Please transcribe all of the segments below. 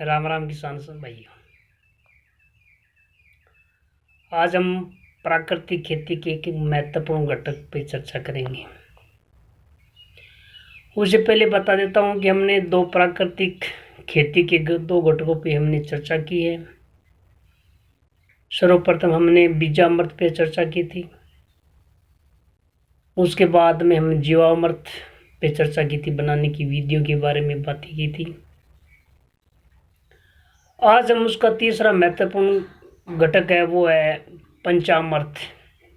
राम राम किसान भाइयों। आज हम प्राकृतिक खेती के एक महत्वपूर्ण घटक पे चर्चा करेंगे। उससे पहले बता देता हूँ कि हमने दो प्राकृतिक खेती के दो घटकों पे हमने चर्चा की है। सर्वप्रथम हमने बीजामृत पे चर्चा की थी, उसके बाद में हमने जीवामृत पे चर्चा की थी, बनाने की विधियों के बारे में बातें की थी। आज हम उसका तीसरा महत्वपूर्ण घटक है, वो है पंचामृत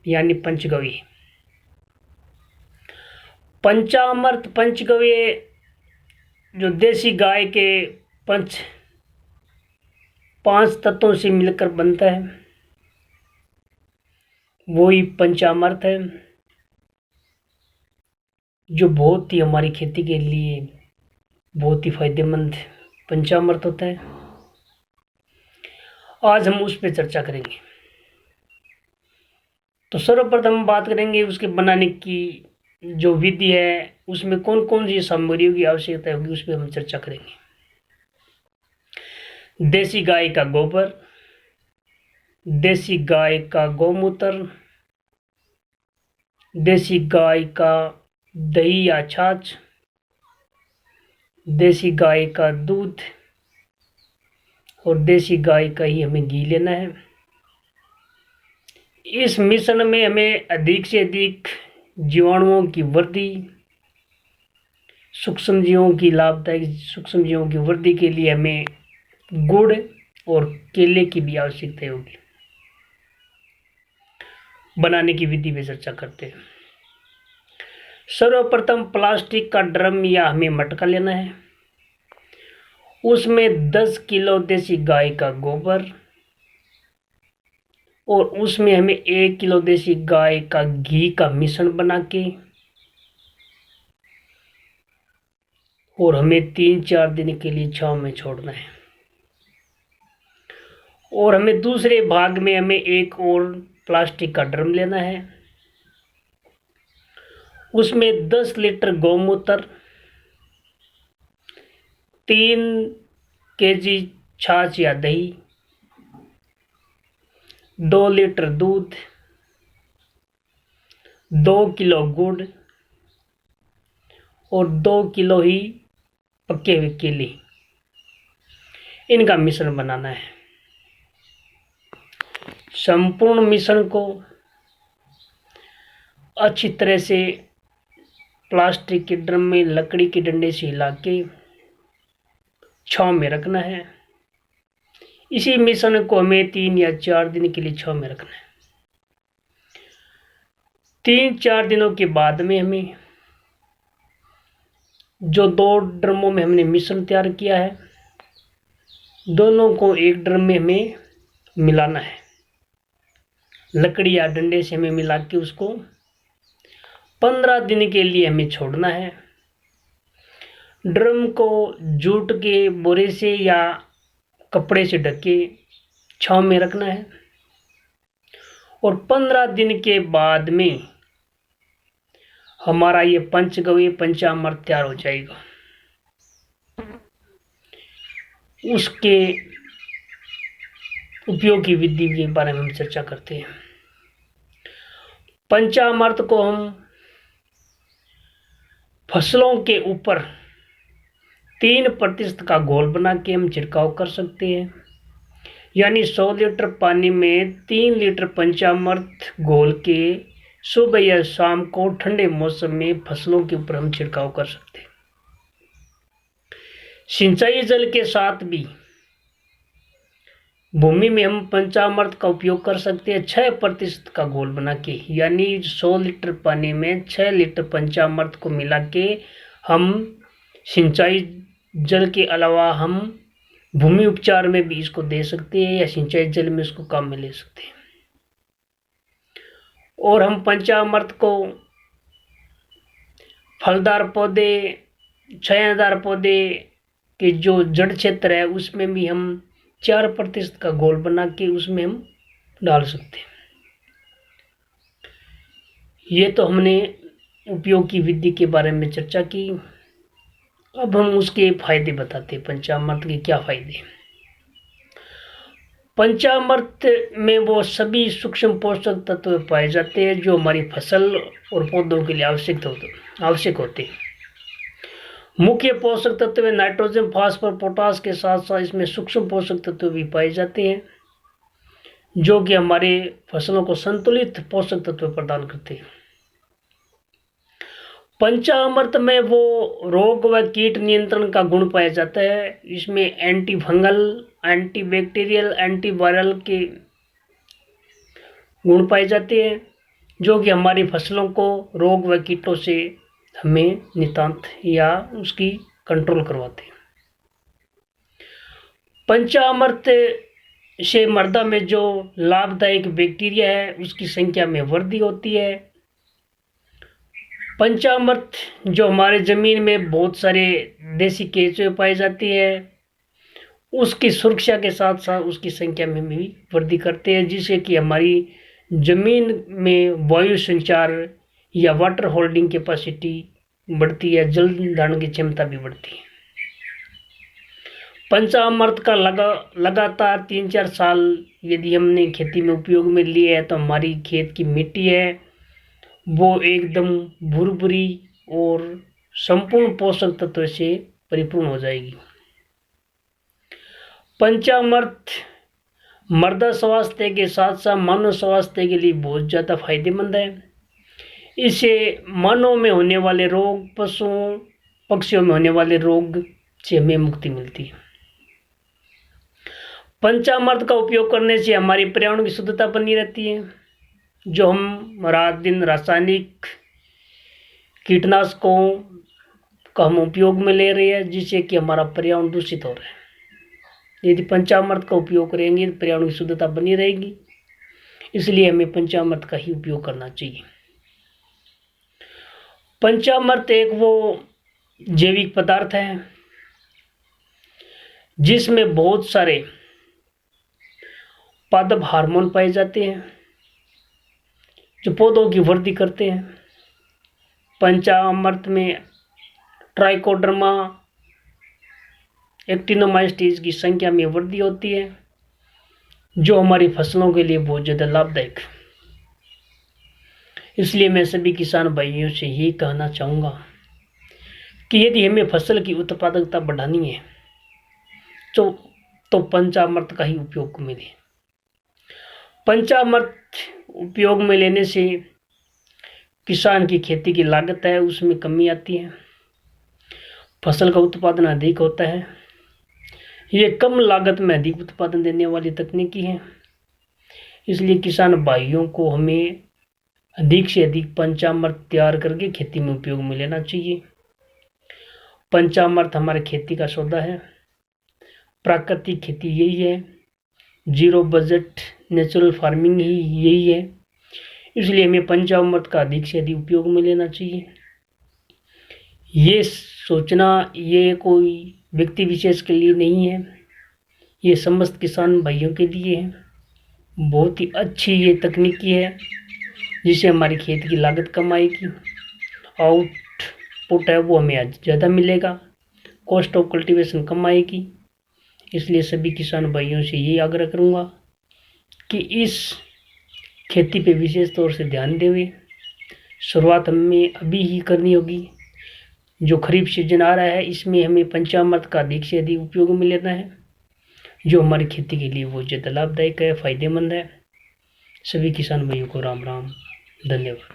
यानी पंचगव्य। पंचामृत पंचगव्य जो देसी गाय के पांच तत्वों से मिलकर बनता है, वो ही पंचामृत है, जो बहुत ही हमारी खेती के लिए बहुत ही फायदेमंद पंचामृत होता है। आज हम उस पर चर्चा करेंगे। तो सर्वप्रथम बात करेंगे उसके बनाने की जो विधि है, उसमें कौन कौन सी सामग्रियों की आवश्यकता होगी, उस पर हम चर्चा करेंगे। देसी गाय का गोबर, देसी गाय का गौमूत्र, देसी गाय का दही या छाछ, देसी गाय का दूध और देसी गाय का ही हमें घी लेना है। इस मिश्रण में हमें अधिक से अधिक जीवाणुओं की वृद्धि, सूक्ष्म जीवों की लाभदायक सूक्ष्म जीवों की वृद्धि के लिए हमें गुड़ और केले की भी आवश्यकता होगी। बनाने की विधि पे चर्चा करते हैं। सर्वप्रथम प्लास्टिक का ड्रम या हमें मटका लेना है। उसमें 10 किलो देसी गाय का गोबर और उसमें हमें 1 किलो देसी गाय का घी का मिश्रण बना के और हमें 3-4 दिन के लिए छांव में छोड़ना है। और हमें दूसरे भाग में हमें एक और प्लास्टिक का ड्रम लेना है। उसमें 10 लीटर गौमूत्र, 3 केजी छाछ या दही, 2 लीटर दूध, 2 किलो गुड़ और 2 किलो ही पके हुए केले, इनका मिश्रण बनाना है। संपूर्ण मिश्रण को अच्छी तरह से प्लास्टिक के ड्रम में लकड़ी के डंडे से हिला के छांव में रखना है। इसी मिश्रण को हमें 3 या 4 दिन के लिए छांव में रखना है। 3-4 दिनों के बाद में हमें जो 2 ड्रमों में हमने मिश्रण तैयार किया है, दोनों को एक ड्रम में हमें मिलाना है। लकड़ी या डंडे से हमें मिला के उसको 15 दिन के लिए हमें छोड़ना है। ड्रम को जूट के बोरे से या कपड़े से ढक के छांव में रखना है और 15 दिन के बाद में हमारा ये पंचगव्य पंचामृत तैयार हो जाएगा। उसके उपयोग की विधि के बारे में हम चर्चा करते हैं। पंचामृत को हम फसलों के ऊपर 3% का घोल बना के हम छिड़काव कर सकते हैं। यानी 100 लीटर पानी में 3 लीटर पंचामृत घोल के सुबह या शाम को ठंडे मौसम में फसलों के ऊपर हम छिड़काव कर सकते हैं। सिंचाई जल के साथ भी भूमि में हम पंचामृत का उपयोग कर सकते हैं 6% का घोल बना के, यानी 100 लीटर पानी में 6 लीटर पंचामृत को मिला के हम सिंचाई जल के अलावा हम भूमि उपचार में भी इसको दे सकते हैं या सिंचाई जल में इसको काम में ले सकते हैं। और हम पंचामृत को फलदार पौधे, छायादार पौधे के जो जड़ क्षेत्र है उसमें भी हम 4% का घोल बना के उसमें हम डाल सकते हैं। ये तो हमने उपयोग की विधि के बारे में चर्चा की। अब हम उसके फायदे बताते हैं, पंचामृत के क्या फायदे हैं। पंचामृत में वो सभी सूक्ष्म पोषक तत्व पाए जाते हैं जो हमारी फसल और पौधों के लिए आवश्यक होते हैं। मुख्य पोषक तत्व नाइट्रोजन, फास्फोरस, पोटास के साथ साथ इसमें सूक्ष्म पोषक तत्व भी पाए जाते हैं जो कि हमारे फसलों को संतुलित पोषक तत्व प्रदान करते हैं। पंचामृत में वो रोग व कीट नियंत्रण का गुण पाया जाता है। इसमें anti fungal, anti bacterial, antiviral के गुण पाए जाते हैं जो कि हमारी फसलों को रोग व कीटों से हमें नितांत या उसकी कंट्रोल करवाते हैं। पंचामृत से मृदा में जो लाभदायक बैक्टीरिया है उसकी संख्या में वृद्धि होती है। पंचामृत जो हमारे ज़मीन में बहुत सारे देसी केंचुए पाए जाती है उसकी सुरक्षा के साथ साथ उसकी संख्या में भी वृद्धि करते हैं, जिससे कि हमारी ज़मीन में वायु संचार या वाटर होल्डिंग कैपेसिटी बढ़ती है, जल धारण की क्षमता भी बढ़ती है। पंचामृत का लगातार 3-4 साल यदि हमने खेती में उपयोग में लिए है तो हमारी खेत की मिट्टी है वो एकदम भुरभुरी और संपूर्ण पोषक तत्व से परिपूर्ण हो जाएगी। पंचामृत मृदा स्वास्थ्य के साथ साथ मानव स्वास्थ्य के लिए बहुत ज़्यादा फायदेमंद है। इससे मानव में होने वाले रोग, पशुओं पक्षियों में होने वाले रोग से हमें मुक्ति मिलती है। पंचामृत का उपयोग करने से हमारी पर्यावरण की शुद्धता बनी रहती है। जो हम रात दिन रासायनिक कीटनाशकों का हम उपयोग में ले रहे हैं जिससे कि हमारा पर्यावरण दूषित हो रहा है। यदि पंचामृत का उपयोग करेंगे तो पर्यावरण की शुद्धता बनी रहेगी, इसलिए हमें पंचामृत का ही उपयोग करना चाहिए। पंचामृत एक वो जैविक पदार्थ है जिसमें बहुत सारे पादप हार्मोन पाए जाते हैं जो पौधों की वृद्धि करते हैं। पंचामृत में ट्राइकोडर्मा, एक्टिनोमाइसीट्स की संख्या में वृद्धि होती है जो हमारी फसलों के लिए बहुत ज़्यादा लाभदायक है। इसलिए मैं सभी किसान भाइयों से यही कहना चाहूँगा कि यदि हमें फसल की उत्पादकता बढ़ानी है तो पंचामृत का ही उपयोग मिले। पंचामृत उपयोग में लेने से किसान की खेती की लागत है उसमें कमी आती है, फसल का उत्पादन अधिक होता है। ये कम लागत में अधिक उत्पादन देने वाली तकनीकी है, इसलिए किसान भाइयों को हमें अधिक से अधिक पंचामृत तैयार करके खेती में उपयोग में लेना चाहिए। पंचामृत हमारे खेती का सौदा है। प्राकृतिक खेती यही है, जीरो बजट नेचुरल फार्मिंग ही यही है, इसलिए हमें पंचामृत का अधिक से अधिक उपयोग में लेना चाहिए। ये सोचना ये कोई व्यक्ति विशेष के लिए नहीं है, ये समस्त किसान भाइयों के लिए है। बहुत ही अच्छी ये तकनीकी है जिससे हमारी खेत की लागत कम आएगी, आउटपुट है वो हमें ज़्यादा मिलेगा, कॉस्ट ऑफ कल्टीवेशन कम आएगी। इसलिए सभी किसान भाइयों से ये आग्रह करूँगा कि इस खेती पे विशेष तौर से ध्यान देवे। शुरुआत हमें अभी ही करनी होगी। जो खरीफ सीजन आ रहा है इसमें हमें पंचामृत का अधिक से अधिक उपयोग में लेना है जो हमारी खेती के लिए बहुत ज़्यादा लाभदायक है, फ़ायदेमंद है। सभी किसान भाइयों को राम राम, धन्यवाद।